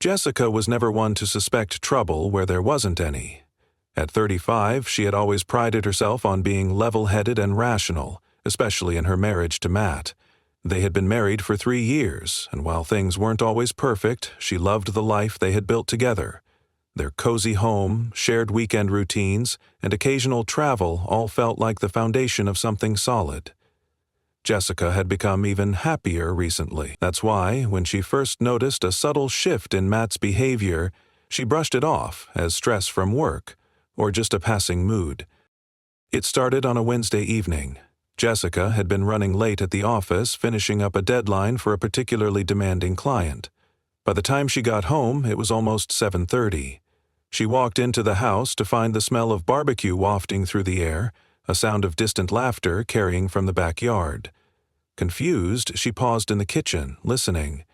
Jessica was never one to suspect trouble where there wasn't any. At 35, she had always prided herself on being level-headed and rational, especially in her marriage to Matt. They had been married for 3 years, and while things weren't always perfect, she loved the life they had built together. Their cozy home, shared weekend routines, and occasional travel all felt like the foundation of something solid. Jessica had become even happier recently. That's why, when she first noticed a subtle shift in Matt's behavior, she brushed it off as stress from work, or just a passing mood. It started on a Wednesday evening. Jessica had been running late at the office, finishing up a deadline for a particularly demanding client. By the time she got home, it was almost 7:30. She walked into the house to find the smell of barbecue wafting through the air, a sound of distant laughter carrying from the backyard. Confused, she paused in the kitchen, listening.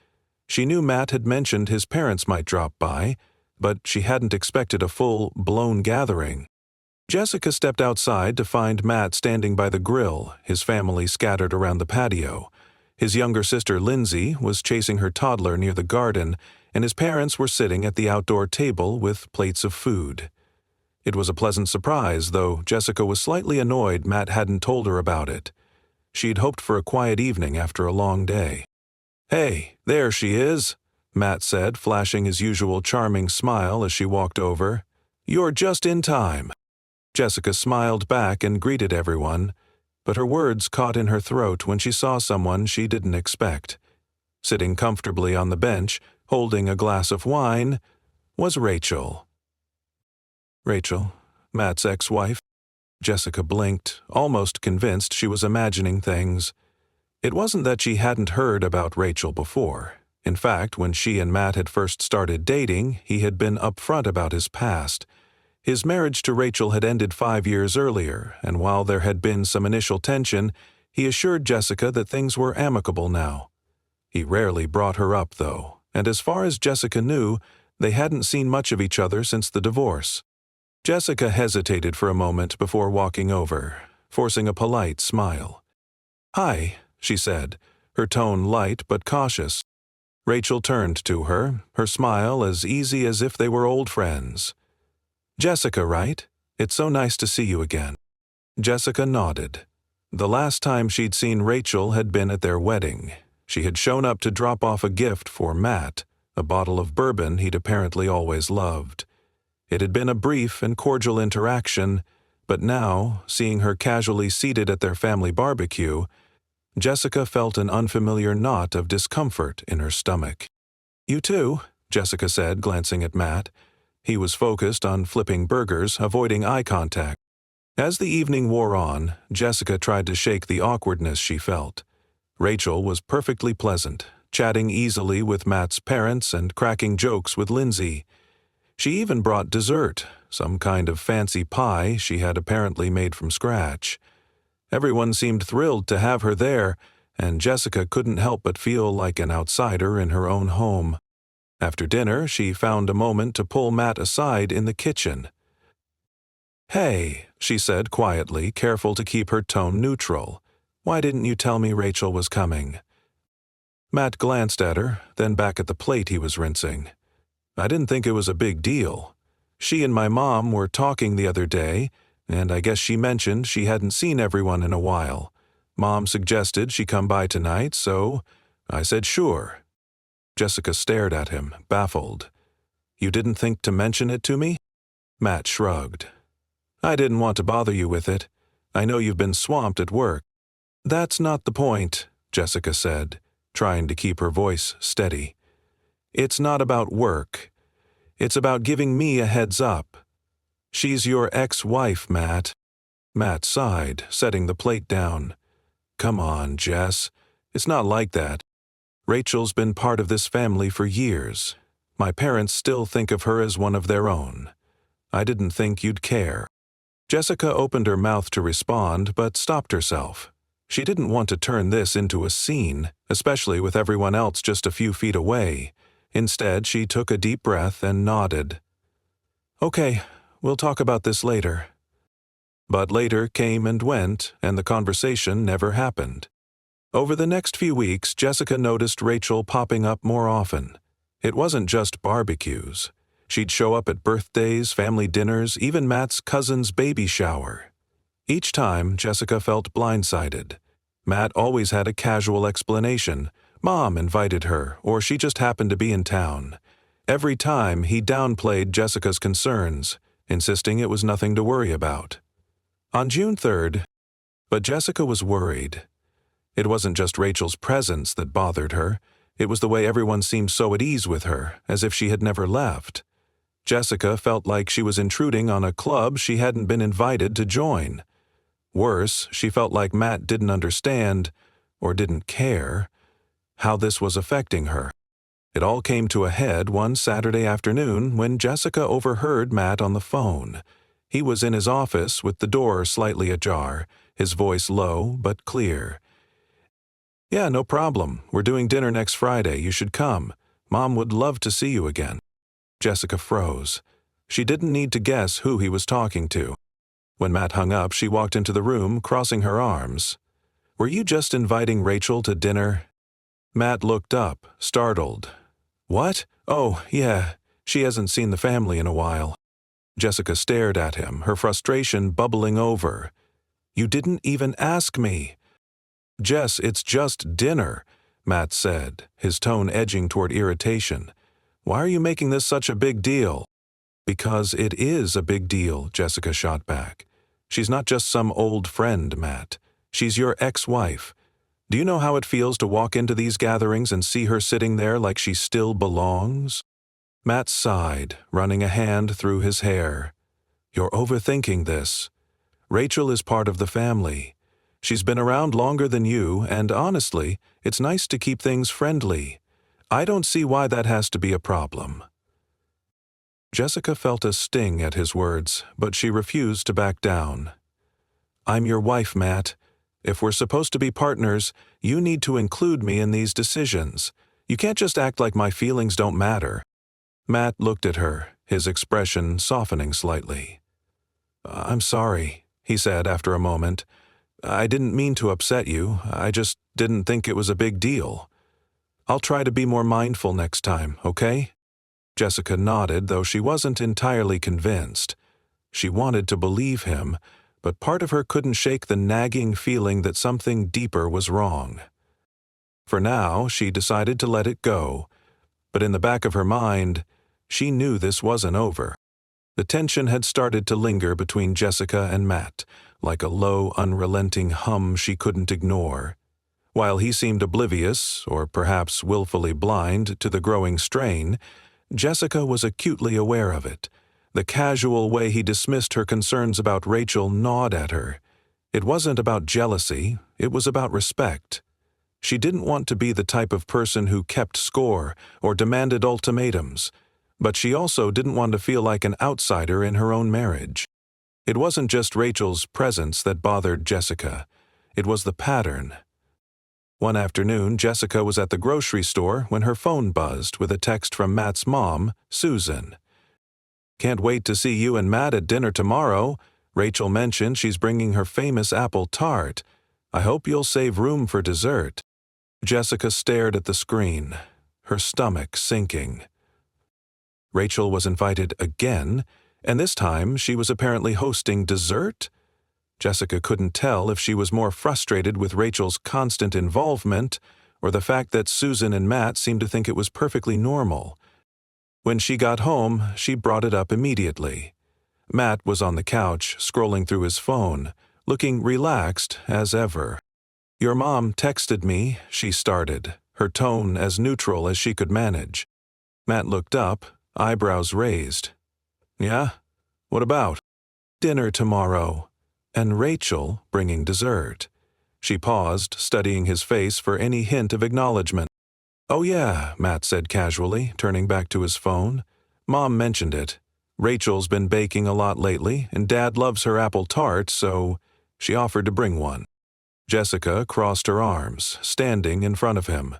She knew Matt had mentioned his parents might drop by, but she hadn't expected a full-blown gathering. Jessica stepped outside to find Matt standing by the grill, his family scattered around the patio. His younger sister, Lindsay, was chasing her toddler near the garden, and his parents were sitting at the outdoor table with plates of food. It was a pleasant surprise, though Jessica was slightly annoyed Matt hadn't told her about it. She'd hoped for a quiet evening after a long day. "Hey, there she is," Matt said, flashing his usual charming smile as she walked over. "You're just in time." Jessica smiled back and greeted everyone, but her words caught in her throat when she saw someone she didn't expect. Sitting comfortably on the bench, holding a glass of wine, was Rachel. Rachel, Matt's ex-wife. Jessica blinked, almost convinced she was imagining things. It wasn't that she hadn't heard about Rachel before. In fact, when she and Matt had first started dating, he had been upfront about his past. His marriage to Rachel had ended 5 years earlier, and while there had been some initial tension, he assured Jessica that things were amicable now. He rarely brought her up, though, and as far as Jessica knew, they hadn't seen much of each other since the divorce. Jessica hesitated for a moment before walking over, forcing a polite smile. "Hi," she said, her tone light but cautious. Rachel turned to her, her smile as easy as if they were old friends. "Jessica, right? It's so nice to see you again." Jessica nodded. The last time she'd seen Rachel had been at their wedding. She had shown up to drop off a gift for Matt, a bottle of bourbon he'd apparently always loved. It had been a brief and cordial interaction, but now, seeing her casually seated at their family barbecue, Jessica felt an unfamiliar knot of discomfort in her stomach. "You too," Jessica said, glancing at Matt. He was focused on flipping burgers, avoiding eye contact. As the evening wore on, Jessica tried to shake the awkwardness she felt. Rachel was perfectly pleasant, chatting easily with Matt's parents and cracking jokes with Lindsay. She even brought dessert, some kind of fancy pie she had apparently made from scratch. Everyone seemed thrilled to have her there, and Jessica couldn't help but feel like an outsider in her own home. After dinner, she found a moment to pull Matt aside in the kitchen. "Hey," she said quietly, careful to keep her tone neutral. "Why didn't you tell me Rachel was coming?" Matt glanced at her, then back at the plate he was rinsing. "I didn't think it was a big deal. She and my mom were talking the other day, and I guess she mentioned she hadn't seen everyone in a while. Mom suggested she come by tonight, so I said sure." Jessica stared at him, baffled. "You didn't think to mention it to me?" Matt shrugged. "I didn't want to bother you with it. I know you've been swamped at work." "That's not the point," Jessica said, trying to keep her voice steady. "It's not about work. It's about giving me a heads up. She's your ex-wife, Matt." Matt sighed, setting the plate down. "Come on, Jess. It's not like that. Rachel's been part of this family for years. My parents still think of her as one of their own. I didn't think you'd care." Jessica opened her mouth to respond, but stopped herself. She didn't want to turn this into a scene, especially with everyone else just a few feet away. Instead, she took a deep breath and nodded. "Okay, we'll talk about this later." But later came and went, and the conversation never happened. Over the next few weeks, Jessica noticed Rachel popping up more often. It wasn't just barbecues. She'd show up at birthdays, family dinners, even Matt's cousin's baby shower. Each time, Jessica felt blindsided. Matt always had a casual explanation. Mom invited her, or she just happened to be in town. Every time, he downplayed Jessica's concerns, insisting it was nothing to worry about. On June 3rd, but Jessica was worried. It wasn't just Rachel's presence that bothered her. It was the way everyone seemed so at ease with her, as if she had never left. Jessica felt like she was intruding on a club she hadn't been invited to join. Worse, she felt like Matt didn't understand, or didn't care, how this was affecting her. It all came to a head one Saturday afternoon when Jessica overheard Matt on the phone. He was in his office with the door slightly ajar, his voice low but clear. "Yeah, no problem. We're doing dinner next Friday. You should come. Mom would love to see you again." Jessica froze. She didn't need to guess who he was talking to. When Matt hung up, she walked into the room, crossing her arms. "Were you just inviting Rachel to dinner?" Matt looked up, startled. "What? Oh, yeah. She hasn't seen the family in a while." Jessica stared at him, her frustration bubbling over. "You didn't even ask me." "Jess, it's just dinner," Matt said, his tone edging toward irritation. "Why are you making this such a big deal?" "Because it is a big deal," Jessica shot back. "She's not just some old friend, Matt. She's your ex-wife. Do you know how it feels to walk into these gatherings and see her sitting there like she still belongs?" Matt sighed, running a hand through his hair. "You're overthinking this. Rachel is part of the family. She's been around longer than you, and honestly, it's nice to keep things friendly. I don't see why that has to be a problem." Jessica felt a sting at his words, but she refused to back down. "I'm your wife, Matt. If we're supposed to be partners, you need to include me in these decisions. You can't just act like my feelings don't matter." Matt looked at her, his expression softening slightly. "I'm sorry," he said after a moment. "I didn't mean to upset you. I just didn't think it was a big deal. I'll try to be more mindful next time, okay?" Jessica nodded, though she wasn't entirely convinced. She wanted to believe him, but part of her couldn't shake the nagging feeling that something deeper was wrong. For now, she decided to let it go, but in the back of her mind, she knew this wasn't over. The tension had started to linger between Jessica and Matt, like a low, unrelenting hum she couldn't ignore. While he seemed oblivious, or perhaps willfully blind, to the growing strain, Jessica was acutely aware of it. The casual way he dismissed her concerns about Rachel gnawed at her. It wasn't about jealousy, it was about respect. She didn't want to be the type of person who kept score or demanded ultimatums, but she also didn't want to feel like an outsider in her own marriage. It wasn't just Rachel's presence that bothered Jessica. It was the pattern. One afternoon, Jessica was at the grocery store when her phone buzzed with a text from Matt's mom, Susan. "Can't wait to see you and Matt at dinner tomorrow. Rachel mentioned she's bringing her famous apple tart. I hope you'll save room for dessert." Jessica stared at the screen, her stomach sinking. Rachel was invited again, and this time she was apparently hosting dessert? Jessica couldn't tell if she was more frustrated with Rachel's constant involvement or the fact that Susan and Matt seemed to think it was perfectly normal. When she got home, she brought it up immediately. Matt was on the couch, scrolling through his phone, looking relaxed as ever. "Your mom texted me," she started, her tone as neutral as she could manage. Matt looked up, eyebrows raised. "Yeah? What about?" "Dinner tomorrow. And Rachel bringing dessert." She paused, studying his face for any hint of acknowledgement. "Oh yeah," Matt said casually, turning back to his phone. "Mom mentioned it. Rachel's been baking a lot lately, and Dad loves her apple tart, so she offered to bring one." Jessica crossed her arms, standing in front of him.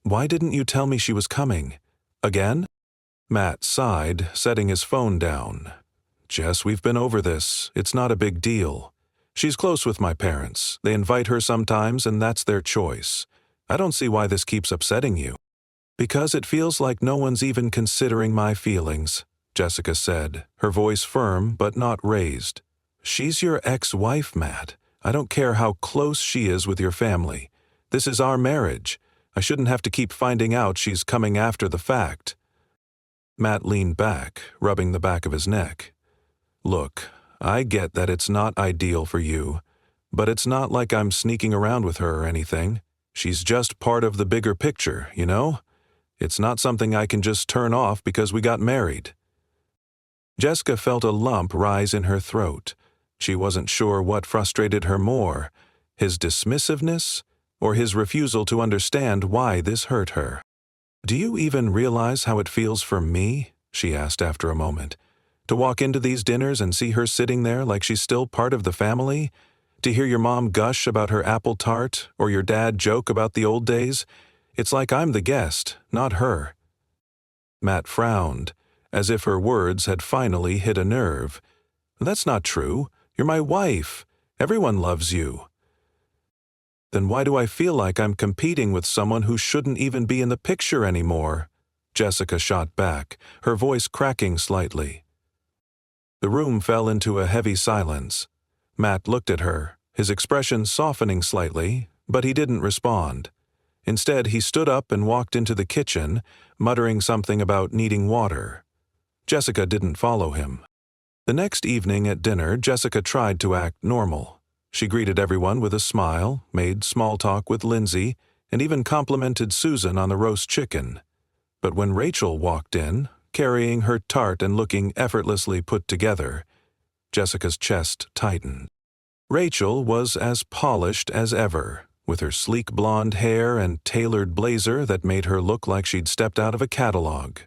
"Why didn't you tell me she was coming? Again?" Matt sighed, setting his phone down. "Jess, we've been over this. It's not a big deal. She's close with my parents. They invite her sometimes, and that's their choice. I don't see why this keeps upsetting you." Because it feels like no one's even considering my feelings, Jessica said, her voice firm but not raised. She's your ex-wife, Matt. I don't care how close she is with your family. This is our marriage. I shouldn't have to keep finding out she's coming after the fact. Matt leaned back, rubbing the back of his neck. Look, I get that it's not ideal for you, but it's not like I'm sneaking around with her or anything. She's just part of the bigger picture, you know? It's not something I can just turn off because we got married. Jessica felt a lump rise in her throat. She wasn't sure what frustrated her more, his dismissiveness or his refusal to understand why this hurt her. "Do you even realize how it feels for me?" she asked after a moment. "To walk into these dinners and see her sitting there like she's still part of the family? To hear your mom gush about her apple tart or your dad joke about the old days? It's like I'm the guest, not her." Matt frowned, as if her words had finally hit a nerve. "That's not true. You're my wife. Everyone loves you." "Then why do I feel like I'm competing with someone who shouldn't even be in the picture anymore?" Jessica shot back, her voice cracking slightly. The room fell into a heavy silence. Matt looked at her, his expression softening slightly, but he didn't respond. Instead, he stood up and walked into the kitchen, muttering something about needing water. Jessica didn't follow him. The next evening at dinner, Jessica tried to act normal. She greeted everyone with a smile, made small talk with Lindsay, and even complimented Susan on the roast chicken. But when Rachel walked in, carrying her tart and looking effortlessly put together, Jessica's chest tightened. Rachel was as polished as ever, with her sleek blonde hair and tailored blazer that made her look like she'd stepped out of a catalog.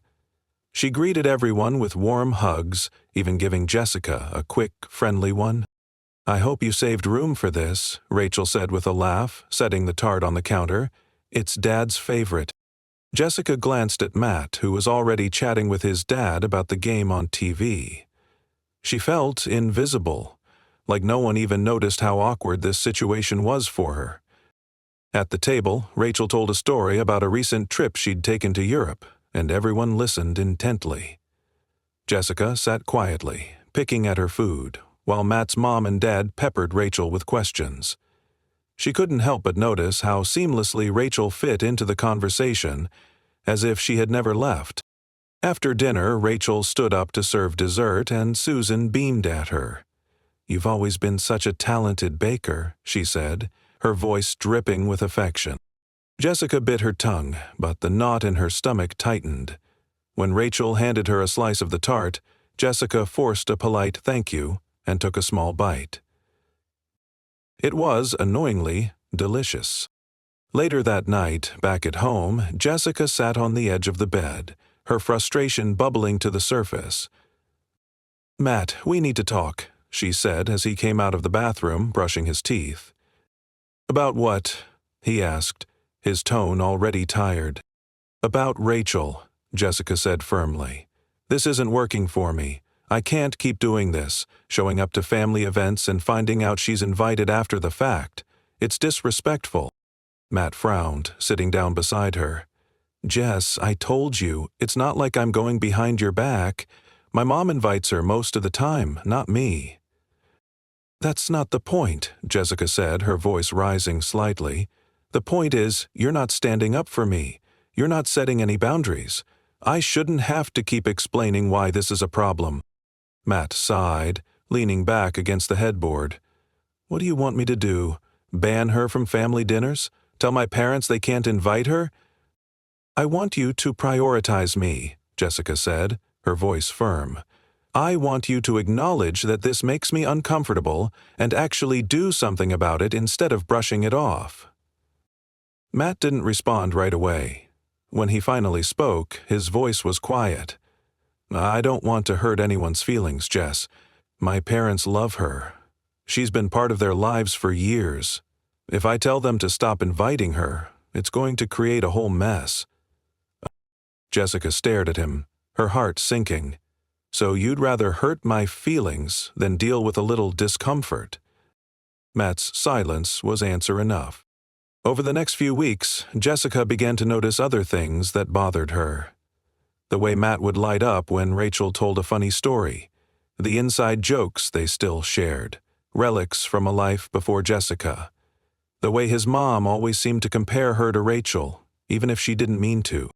She greeted everyone with warm hugs, even giving Jessica a quick, friendly one. "I hope you saved room for this," Rachel said with a laugh, setting the tart on the counter. "It's Dad's favorite." Jessica glanced at Matt, who was already chatting with his dad about the game on TV. She felt invisible, like no one even noticed how awkward this situation was for her. At the table, Rachel told a story about a recent trip she'd taken to Europe, and everyone listened intently. Jessica sat quietly, picking at her food, while Matt's mom and dad peppered Rachel with questions. She couldn't help but notice how seamlessly Rachel fit into the conversation, as if she had never left. After dinner, Rachel stood up to serve dessert, and Susan beamed at her. "You've always been such a talented baker," she said, her voice dripping with affection. Jessica bit her tongue, but the knot in her stomach tightened. When Rachel handed her a slice of the tart, Jessica forced a polite thank you and took a small bite. It was, annoyingly, delicious. Later that night, back at home, Jessica sat on the edge of the bed, her frustration bubbling to the surface. "Matt, we need to talk," she said as he came out of the bathroom, brushing his teeth. "About what?" he asked, his tone already tired. "About Rachel," Jessica said firmly. "This isn't working for me. I can't keep doing this, showing up to family events and finding out she's invited after the fact. It's disrespectful." Matt frowned, sitting down beside her. "Jess, I told you, it's not like I'm going behind your back. My mom invites her most of the time, not me." "That's not the point," Jessica said, her voice rising slightly. "The point is, you're not standing up for me. You're not setting any boundaries. I shouldn't have to keep explaining why this is a problem." Matt sighed, leaning back against the headboard. "What do you want me to do? Ban her from family dinners? Tell my parents they can't invite her?" "I want you to prioritize me," Jessica said, her voice firm. "I want you to acknowledge that this makes me uncomfortable and actually do something about it instead of brushing it off." Matt didn't respond right away. When he finally spoke, his voice was quiet. "I don't want to hurt anyone's feelings, Jess. My parents love her. She's been part of their lives for years. If I tell them to stop inviting her, it's going to create a whole mess." Jessica stared at him, her heart sinking. "So you'd rather hurt my feelings than deal with a little discomfort?" Matt's silence was answer enough. Over the next few weeks, Jessica began to notice other things that bothered her. The way Matt would light up when Rachel told a funny story, the inside jokes they still shared, relics from a life before Jessica. The way his mom always seemed to compare her to Rachel, even if she didn't mean to.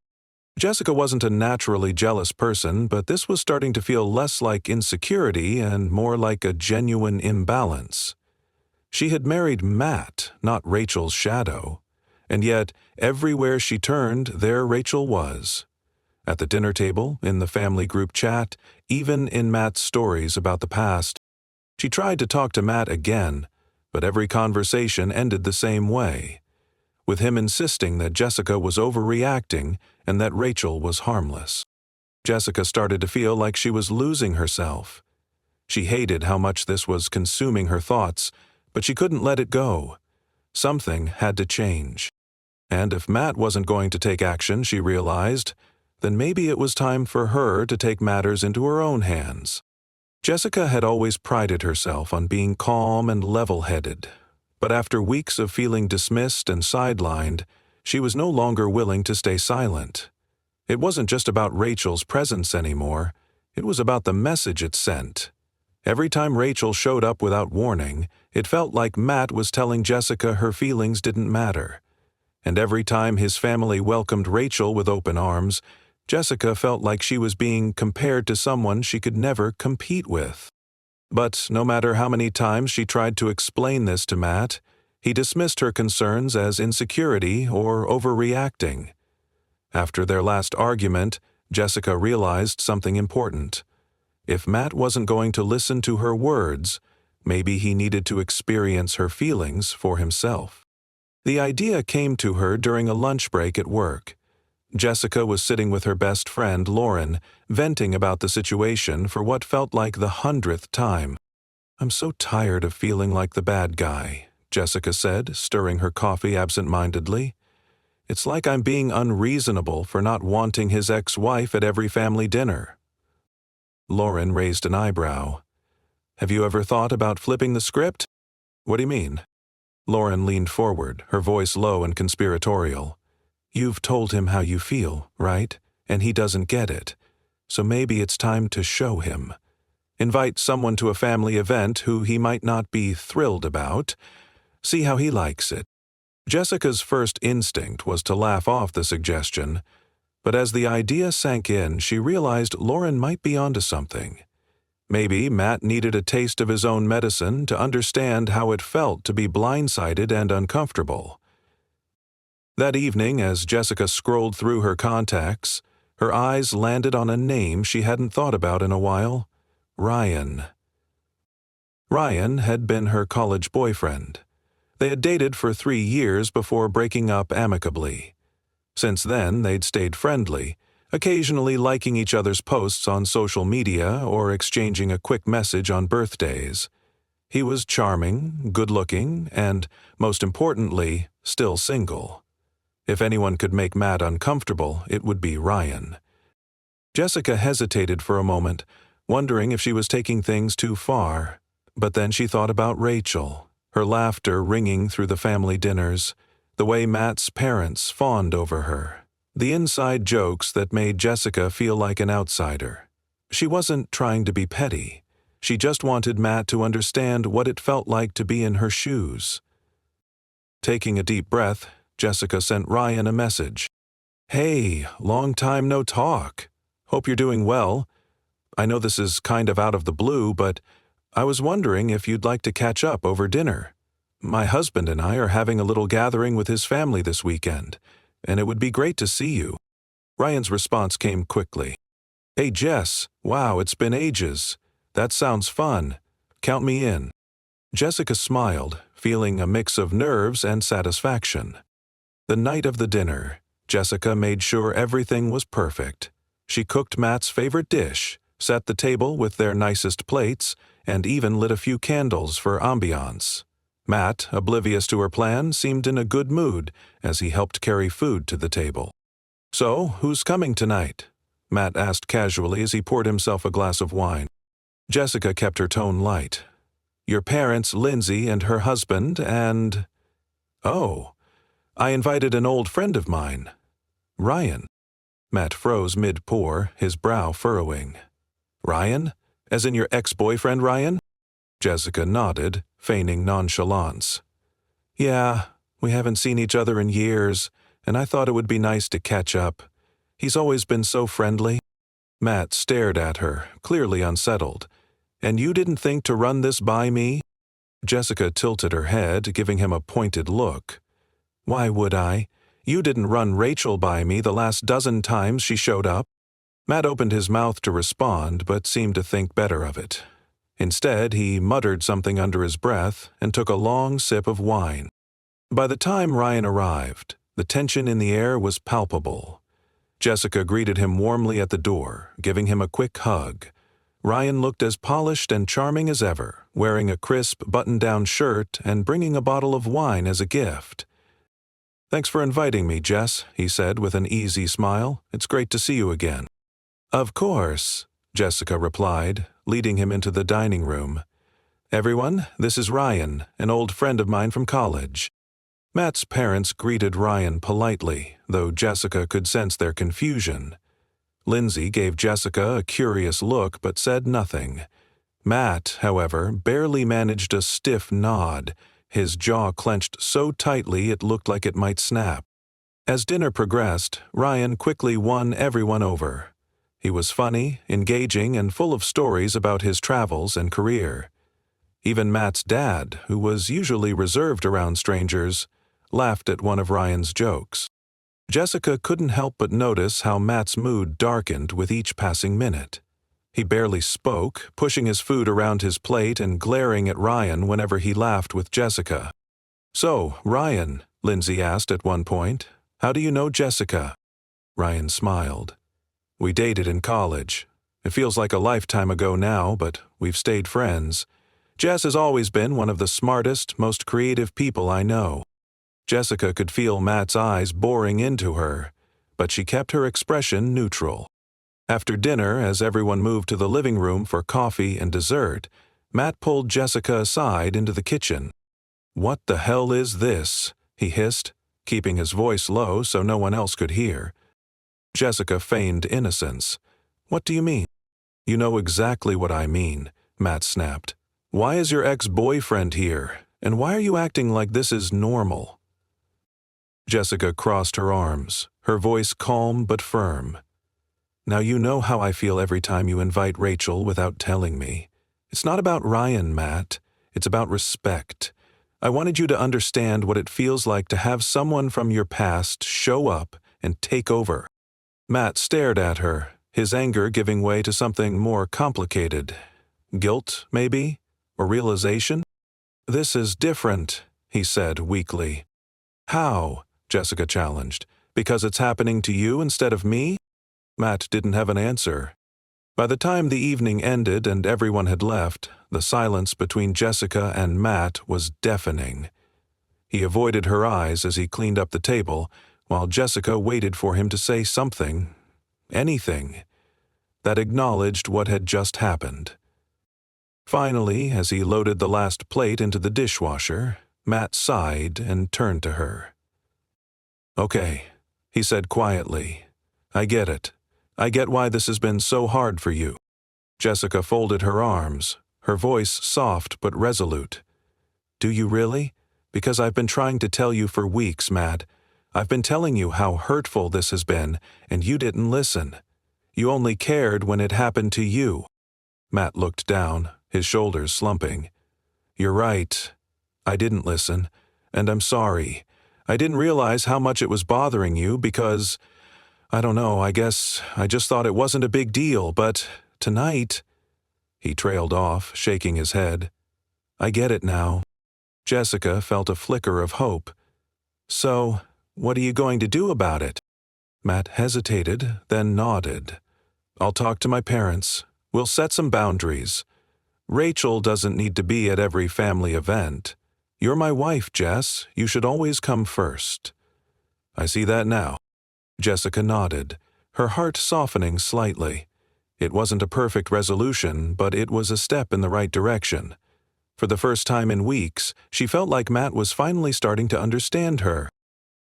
Jessica wasn't a naturally jealous person, but this was starting to feel less like insecurity and more like a genuine imbalance. She had married Matt, not Rachel's shadow, and yet everywhere she turned, there Rachel was. At the dinner table, in the family group chat, even in Matt's stories about the past. She tried to talk to Matt again, but every conversation ended the same way, with him insisting that Jessica was overreacting and that Rachel was harmless. Jessica started to feel like she was losing herself. She hated how much this was consuming her thoughts, but she couldn't let it go. Something had to change. And if Matt wasn't going to take action, she realized, then maybe it was time for her to take matters into her own hands. Jessica had always prided herself on being calm and level-headed, but after weeks of feeling dismissed and sidelined, she was no longer willing to stay silent. It wasn't just about Rachel's presence anymore, it was about the message it sent. Every time Rachel showed up without warning, it felt like Matt was telling Jessica her feelings didn't matter. And every time his family welcomed Rachel with open arms, Jessica felt like she was being compared to someone she could never compete with. But no matter how many times she tried to explain this to Matt, he dismissed her concerns as insecurity or overreacting. After their last argument, Jessica realized something important. If Matt wasn't going to listen to her words, maybe he needed to experience her feelings for himself. The idea came to her during a lunch break at work. Jessica was sitting with her best friend, Lauren, venting about the situation for what felt like the 100th time. "I'm so tired of feeling like the bad guy," Jessica said, stirring her coffee absent-mindedly. "It's like I'm being unreasonable for not wanting his ex-wife at every family dinner." Lauren raised an eyebrow. "Have you ever thought about flipping the script?" "What do you mean?" Lauren leaned forward, her voice low and conspiratorial. "You've told him how you feel, right? And he doesn't get it. So maybe it's time to show him. Invite someone to a family event who he might not be thrilled about. See how he likes it." Jessica's first instinct was to laugh off the suggestion, but as the idea sank in, she realized Lauren might be onto something. Maybe Matt needed a taste of his own medicine to understand how it felt to be blindsided and uncomfortable. That evening, as Jessica scrolled through her contacts, her eyes landed on a name she hadn't thought about in a while: Ryan. Ryan had been her college boyfriend. They had dated for 3 years before breaking up amicably. Since then, they'd stayed friendly, occasionally liking each other's posts on social media or exchanging a quick message on birthdays. He was charming, good-looking, and, most importantly, still single. If anyone could make Matt uncomfortable, it would be Ryan. Jessica hesitated for a moment, wondering if she was taking things too far, but then she thought about Rachel, her laughter ringing through the family dinners, the way Matt's parents fawned over her, the inside jokes that made Jessica feel like an outsider. She wasn't trying to be petty. She just wanted Matt to understand what it felt like to be in her shoes. Taking a deep breath, Jessica sent Ryan a message. "Hey, long time no talk. Hope you're doing well. I know this is kind of out of the blue, but I was wondering if you'd like to catch up over dinner. My husband and I are having a little gathering with his family this weekend, and it would be great to see you." Ryan's response came quickly. "Hey Jess, wow, it's been ages. That sounds fun. Count me in." Jessica smiled, feeling a mix of nerves and satisfaction. The night of the dinner, Jessica made sure everything was perfect. She cooked Matt's favorite dish, set the table with their nicest plates, and even lit a few candles for ambiance. Matt, oblivious to her plan, seemed in a good mood as he helped carry food to the table. "So, who's coming tonight?" Matt asked casually as he poured himself a glass of wine. Jessica kept her tone light. "Your parents, Lindsay, and her husband, and—" "Oh, I invited an old friend of mine. Ryan. Matt froze mid-pour, his brow furrowing. Ryan? As in your ex-boyfriend Ryan? Jessica nodded, feigning nonchalance. Yeah, we haven't seen each other in years, and I thought it would be nice to catch up. He's always been so friendly. Matt stared at her, clearly unsettled. And you didn't think to run this by me? Jessica tilted her head, giving him a pointed look. Why would I? You didn't run Rachel by me the last dozen times she showed up. Matt opened his mouth to respond, but seemed to think better of it. Instead, he muttered something under his breath and took a long sip of wine. By the time Ryan arrived, the tension in the air was palpable. Jessica greeted him warmly at the door, giving him a quick hug. Ryan looked as polished and charming as ever, wearing a crisp button-down shirt and bringing a bottle of wine as a gift. Thanks for inviting me, Jess, he said with an easy smile. It's great to see you again. Of course, Jessica replied, leading him into the dining room. Everyone, this is Ryan, an old friend of mine from college. Matt's parents greeted Ryan politely, though Jessica could sense their confusion. Lindsay gave Jessica a curious look but said nothing. Matt, however, barely managed a stiff nod, his jaw clenched so tightly it looked like it might snap. As dinner progressed, Ryan quickly won everyone over. He was funny, engaging, and full of stories about his travels and career. Even Matt's dad, who was usually reserved around strangers, laughed at one of Ryan's jokes. Jessica couldn't help but notice how Matt's mood darkened with each passing minute. He barely spoke, pushing his food around his plate and glaring at Ryan whenever he laughed with Jessica. So, Ryan, Lindsay asked at one point, how do you know Jessica? Ryan smiled. We dated in college. It feels like a lifetime ago now, but we've stayed friends. Jess has always been one of the smartest, most creative people I know. Jessica could feel Matt's eyes boring into her, but she kept her expression neutral. After dinner, as everyone moved to the living room for coffee and dessert, Matt pulled Jessica aside into the kitchen. What the hell is this? He hissed, keeping his voice low so no one else could hear. Jessica feigned innocence. What do you mean? You know exactly what I mean, Matt snapped. Why is your ex-boyfriend here, and why are you acting like this is normal? Jessica crossed her arms, her voice calm but firm. Now you know how I feel every time you invite Rachel without telling me. It's not about Ryan, Matt. It's about respect. I wanted you to understand what it feels like to have someone from your past show up and take over. Matt stared at her, his anger giving way to something more complicated. Guilt, maybe? Or realization? This is different, he said weakly. How? Jessica challenged. Because it's happening to you instead of me? Matt didn't have an answer. By the time the evening ended and everyone had left, the silence between Jessica and Matt was deafening. He avoided her eyes as he cleaned up the table, while Jessica waited for him to say something, anything, that acknowledged what had just happened. Finally, as he loaded the last plate into the dishwasher, Matt sighed and turned to her. Okay, he said quietly. I get it. I get why this has been so hard for you. Jessica folded her arms, her voice soft but resolute. Do you really? Because I've been trying to tell you for weeks, Matt. I've been telling you how hurtful this has been, and you didn't listen. You only cared when it happened to you. Matt looked down, his shoulders slumping. You're right. I didn't listen, and I'm sorry. I didn't realize how much it was bothering you because, I don't know, I guess I just thought it wasn't a big deal, but tonight... He trailed off, shaking his head. I get it now. Jessica felt a flicker of hope. So, what are you going to do about it? Matt hesitated, then nodded. I'll talk to my parents. We'll set some boundaries. Rachel doesn't need to be at every family event. You're my wife, Jess. You should always come first. I see that now. Jessica nodded, her heart softening slightly. It wasn't a perfect resolution, but it was a step in the right direction. For the first time in weeks, she felt like Matt was finally starting to understand her.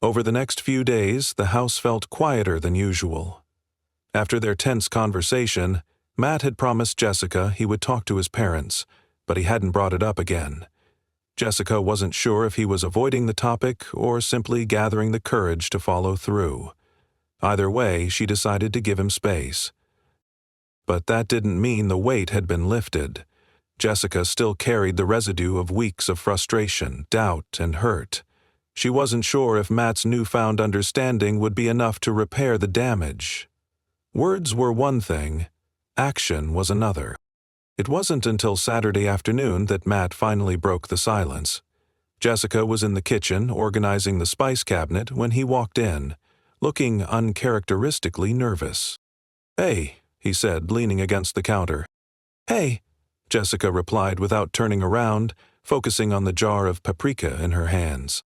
Over the next few days, the house felt quieter than usual. After their tense conversation, Matt had promised Jessica he would talk to his parents, but he hadn't brought it up again. Jessica wasn't sure if he was avoiding the topic or simply gathering the courage to follow through. Either way, she decided to give him space. But that didn't mean the weight had been lifted. Jessica still carried the residue of weeks of frustration, doubt, and hurt. She wasn't sure if Matt's newfound understanding would be enough to repair the damage. Words were one thing, action was another. It wasn't until Saturday afternoon that Matt finally broke the silence. Jessica was in the kitchen organizing the spice cabinet when he walked in, looking uncharacteristically nervous. "Hey," he said, leaning against the counter. "Hey," Jessica replied without turning around, focusing on the jar of paprika in her hands.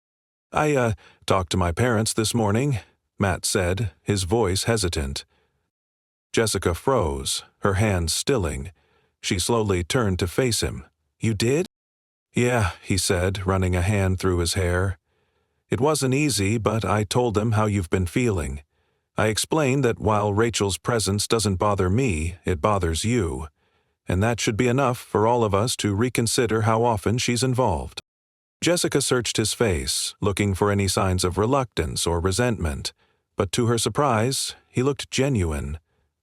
I talked to my parents this morning," Matt said, his voice hesitant. Jessica froze, her hands stilling. She slowly turned to face him. "You did?" "Yeah," he said, running a hand through his hair. "It wasn't easy, but I told them how you've been feeling. I explained that while Rachel's presence doesn't bother me, it bothers you. And that should be enough for all of us to reconsider how often she's involved." Jessica searched his face, looking for any signs of reluctance or resentment, but to her surprise, he looked genuine,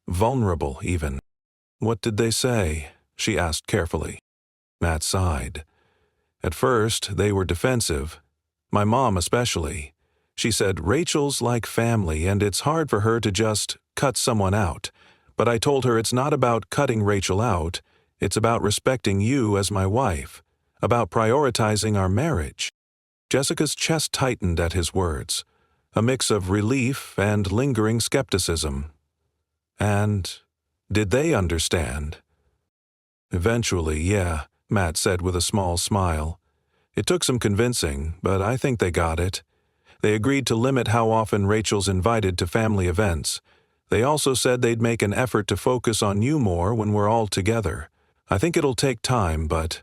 vulnerable even. "What did they say?" she asked carefully. Matt sighed. "At first, they were defensive. My mom especially. She said Rachel's like family and it's hard for her to just cut someone out. But I told her it's not about cutting Rachel out, it's about respecting you as my wife, about prioritizing our marriage." Jessica's chest tightened at his words, a mix of relief and lingering skepticism. And did they understand? "Eventually, yeah," Matt said with a small smile. "It took some convincing, but I think they got it. They agreed to limit how often Rachel's invited to family events. They also said they'd make an effort to focus on you more when we're all together. I think it'll take time, but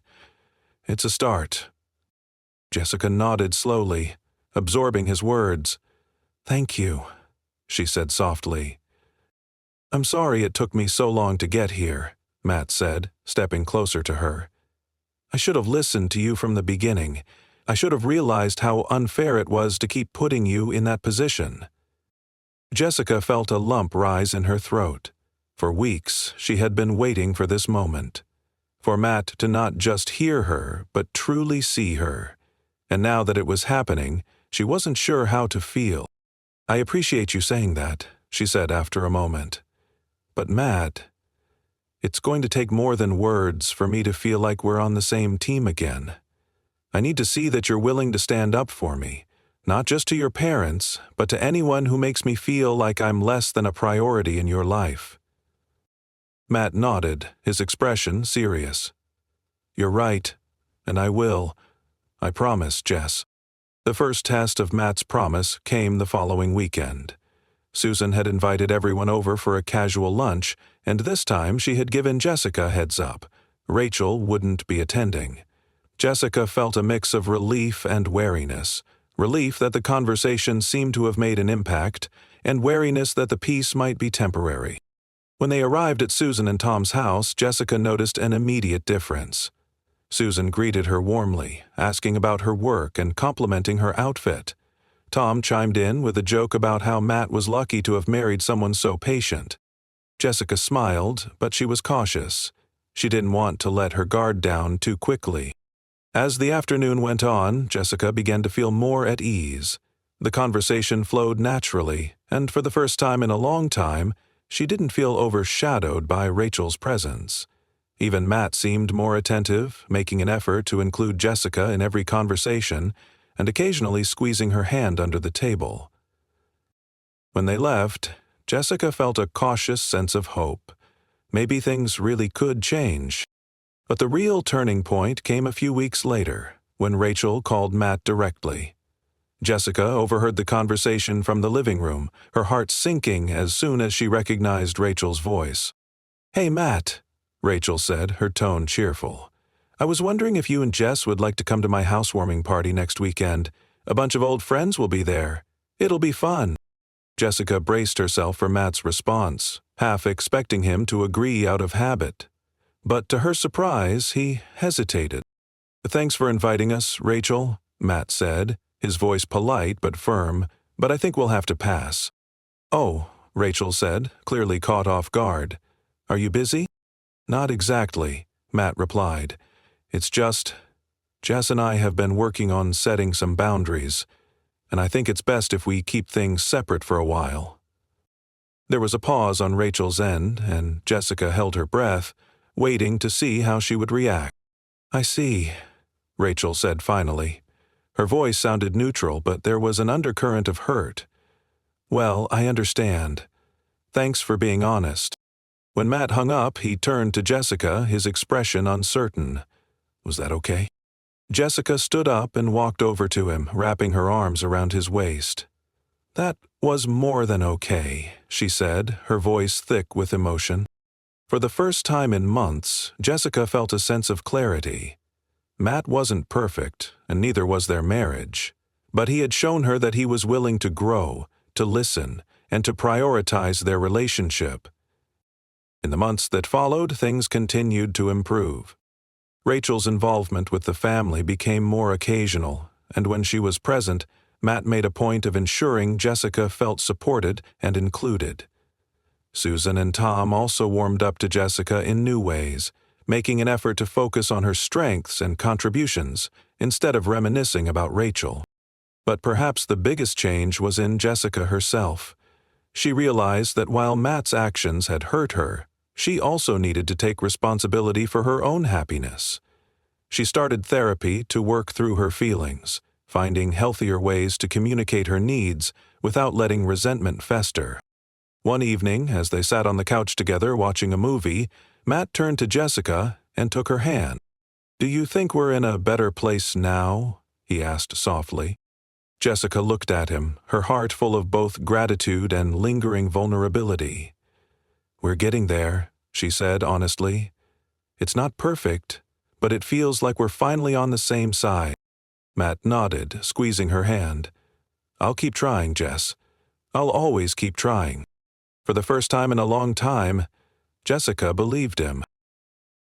it's a start." Jessica nodded slowly, absorbing his words. "Thank you," she said softly. "I'm sorry it took me so long to get here," Matt said, stepping closer to her. "I should have listened to you from the beginning. I should have realized how unfair it was to keep putting you in that position." Jessica felt a lump rise in her throat. For weeks, she had been waiting for this moment. For Matt to not just hear her, but truly see her. And now that it was happening, she wasn't sure how to feel. "I appreciate you saying that," she said after a moment. "But Matt, it's going to take more than words for me to feel like we're on the same team again. I need to see that you're willing to stand up for me, not just to your parents, but to anyone who makes me feel like I'm less than a priority in your life." Matt nodded, his expression serious. "You're right, and I will. I promise, Jess." The first test of Matt's promise came the following weekend. Susan had invited everyone over for a casual lunch, and this time she had given Jessica a heads up. Rachel wouldn't be attending. Jessica felt a mix of relief and wariness. Relief that the conversation seemed to have made an impact, and wariness that the peace might be temporary. When they arrived at Susan and Tom's house, Jessica noticed an immediate difference. Susan greeted her warmly, asking about her work and complimenting her outfit. Tom chimed in with a joke about how Matt was lucky to have married someone so patient. Jessica smiled, but she was cautious. She didn't want to let her guard down too quickly. As the afternoon went on, Jessica began to feel more at ease. The conversation flowed naturally, and for the first time in a long time, she didn't feel overshadowed by Rachel's presence. Even Matt seemed more attentive, making an effort to include Jessica in every conversation, and occasionally squeezing her hand under the table. When they left, Jessica felt a cautious sense of hope. Maybe things really could change. But the real turning point came a few weeks later, when Rachel called Matt directly. Jessica overheard the conversation from the living room, her heart sinking as soon as she recognized Rachel's voice. "Hey, Matt," Rachel said, her tone cheerful. "I was wondering if you and Jess would like to come to my housewarming party next weekend. A bunch of old friends will be there. It'll be fun. Jessica braced herself for Matt's response, half expecting him to agree out of habit. But to her surprise, he hesitated. "Thanks for inviting us, Rachel," Matt said, his voice polite but firm, "but I think we'll have to pass." "Oh," Rachel said, clearly caught off guard. "Are you busy?" "Not exactly," Matt replied. "It's just, Jess and I have been working on setting some boundaries, and I think it's best if we keep things separate for a while." There was a pause on Rachel's end, and Jessica held her breath, waiting to see how she would react. "I see," Rachel said finally. Her voice sounded neutral, but there was an undercurrent of hurt. "Well, I understand. Thanks for being honest." When Matt hung up, he turned to Jessica, his expression uncertain. "Was that okay?" Jessica stood up and walked over to him, wrapping her arms around his waist. "That was more than okay," she said, her voice thick with emotion. For the first time in months, Jessica felt a sense of clarity. Matt wasn't perfect, and neither was their marriage, but he had shown her that he was willing to grow, to listen, and to prioritize their relationship. In the months that followed, things continued to improve. Rachel's involvement with the family became more occasional, and when she was present, Matt made a point of ensuring Jessica felt supported and included. Susan and Tom also warmed up to Jessica in new ways, making an effort to focus on her strengths and contributions instead of reminiscing about Rachel. But perhaps the biggest change was in Jessica herself. She realized that while Matt's actions had hurt her, she also needed to take responsibility for her own happiness. She started therapy to work through her feelings, finding healthier ways to communicate her needs without letting resentment fester. One evening, as they sat on the couch together watching a movie, Matt turned to Jessica and took her hand. "Do you think we're in a better place now?" he asked softly. Jessica looked at him, her heart full of both gratitude and lingering vulnerability. "We're getting there," she said honestly. "It's not perfect, but it feels like we're finally on the same side." Matt nodded, squeezing her hand. "I'll keep trying, Jess. I'll always keep trying." For the first time in a long time, Jessica believed him.